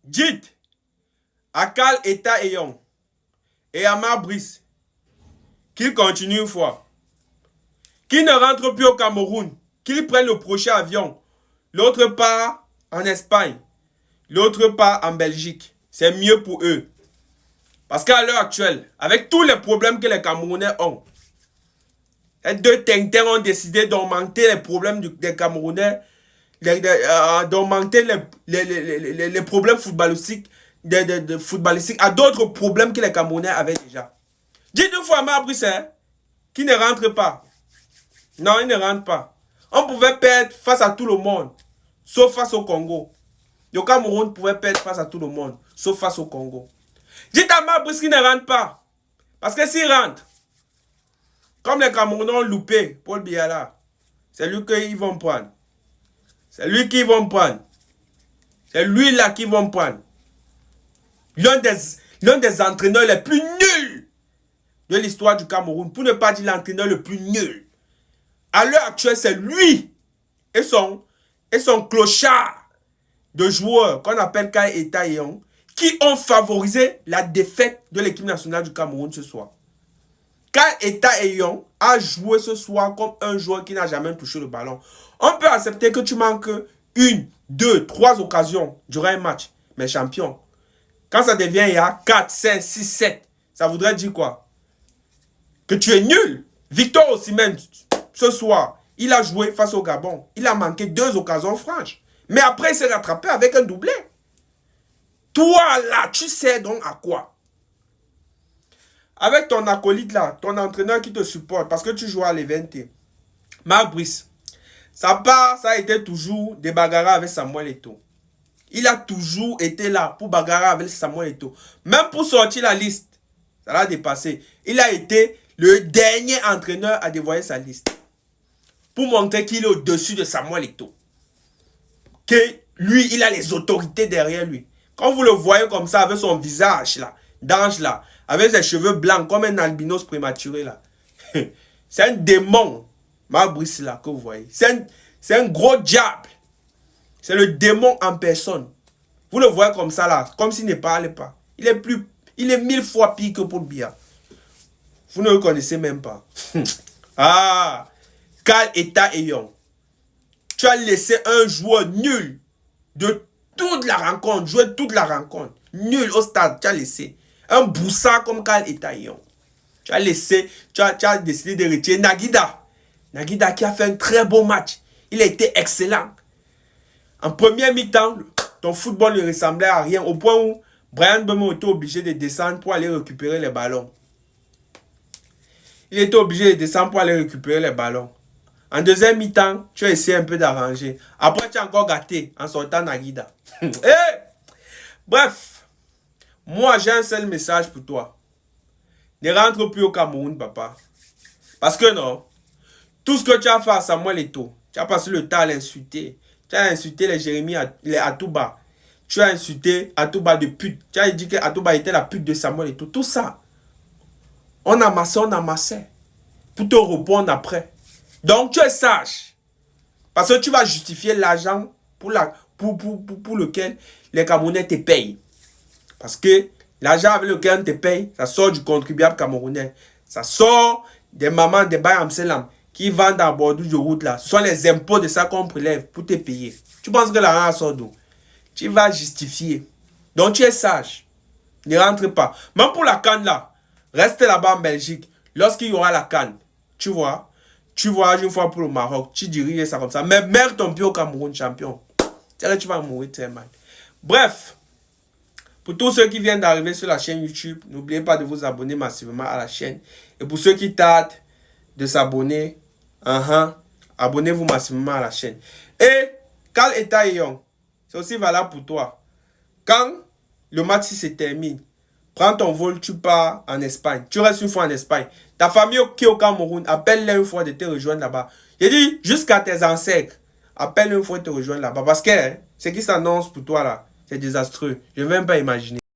Dites à Karl Eta Eyong et à Brice qu'ils continuent une fois, qu'ils ne rentrent plus au Cameroun, qu'ils prennent le prochain avion, l'autre part en Espagne, l'autre part en Belgique. C'est mieux pour eux. Parce qu'à l'heure actuelle, avec tous les problèmes que les Camerounais ont, les deux Tintin ont décidé d'augmenter les problèmes des Camerounais, d'augmenter les problèmes footballistiques, footballistiques à d'autres problèmes que les Camerounais avaient déjà. Dites une fois à Brice qui ne rentre pas. Non, il ne rentre pas. On pouvait perdre face à tout le monde, sauf face au Congo. Le Cameroun pouvait perdre face à tout le monde, sauf face au Congo. Dites à Brice qu'il ne rentre pas. Parce que s'il rentre, comme les Camerounais ont loupé Paul Biala, c'est lui qu'ils vont prendre. C'est lui qu'ils vont prendre. C'est lui là qu'ils vont prendre. L'un des entraîneurs les plus nuls de l'histoire du Cameroun, pour ne pas dire l'entraîneur le plus nul. À l'heure actuelle, c'est lui et son clochard de joueurs qu'on appelle Karl Eta Eyong qui ont favorisé la défaite de l'équipe nationale du Cameroun ce soir. Karl Eta Eyong a joué ce soir comme un joueur qui n'a jamais touché le ballon. On peut accepter que tu manques 1, 2, 3 occasions durant un match. Mais champion, quand ça devient il y a 4, 5, 6, 7, ça voudrait dire quoi? Que tu es nul. Victor Osimhen, ce soir, il a joué face au Gabon. Il a manqué 2 occasions franches. Mais après, il s'est rattrapé avec un doublé. Toi, là, tu sais donc à quoi? Avec ton acolyte là, ton entraîneur qui te supporte, parce que tu joues à l'Eventé, Marc Brice, ça a été toujours des bagarres avec Samuel Eto'o. Il a toujours été là pour bagarrer avec Samuel Eto'o. Même pour sortir la liste, ça l'a dépassé. Il a été le dernier entraîneur à dévoiler sa liste. Pour montrer qu'il est au-dessus de Samuel Eto'o. Que lui, il a les autorités derrière lui. Quand vous le voyez comme ça, avec son visage là, d'ange là, avec ses cheveux blancs, comme un albinos prématuré là. C'est un démon, Marc Brice là, que vous voyez. C'est un gros diable. C'est le démon en personne. Vous le voyez comme ça là, comme s'il ne parlait pas. Il est 1000 fois pire que Paul Biya. Vous ne le connaissez même pas. Ah, Karl Eta Eyong. Tu as laissé un joueur nul de toute la rencontre, jouer toute la rencontre. Nul au stade, tu as laissé. Un boussard comme Karl Eta Eyong. Tu as laissé, tu as décidé de retirer Nagida. Nagida qui a fait un très beau match. Il a été excellent. En première mi-temps, ton football ne ressemblait à rien. Au point où Bryan Mbeumo était obligé de descendre pour aller récupérer les ballons. Il était obligé de descendre pour aller récupérer les ballons. En deuxième mi-temps, tu as essayé un peu d'arranger. Après, tu as encore gâté en sortant Nagida. Hey! Bref, moi, j'ai un seul message pour toi. Ne rentre plus au Cameroun, papa. Parce que non, tout ce que tu as fait à Samuel Eto'o, tu as passé le temps à l'insulter. Tu as insulté les Jérémy, les Atouba. Tu as insulté Atouba de pute. Tu as dit que Atouba était la pute de Samuel Eto'o. Tout ça, on amassait. Pour te répondre après. Donc, tu es sage. Parce que tu vas justifier l'argent pour lequel les Camerounais te payent. Parce que l'argent avec lequel on te paye, ça sort du contribuable camerounais. Ça sort des mamans de Baye Amselam qui vendent à bord de route là. Ce sont les impôts de ça qu'on prélève pour te payer. Tu penses que l'argent sort d'où? Tu vas justifier. Donc, tu es sage. Ne rentre pas. Même pour la CAN là, reste là-bas en Belgique. Lorsqu'il y aura la CAN, tu vois, tu voyages une fois pour le Maroc, tu diriges ça comme ça. Mais merde ton pied au Cameroun, champion. Tu vas mourir très mal. Bref, pour tous ceux qui viennent d'arriver sur la chaîne YouTube, n'oubliez pas de vous abonner massivement à la chaîne. Et pour ceux qui tardent de s'abonner, abonnez-vous massivement à la chaîne. Et Karl Eta Eyong, c'est aussi valable pour toi. Quand le match se termine, prends ton vol, tu pars en Espagne. Tu restes une fois en Espagne. Ta famille qui est au Cameroun, appelle-les une fois de te rejoindre là-bas. J'ai dit, jusqu'à tes ancêtres, appelle-les une fois de te rejoindre là-bas. Parce que ce qui s'annonce pour toi là, c'est désastreux. Je ne vais même pas imaginer.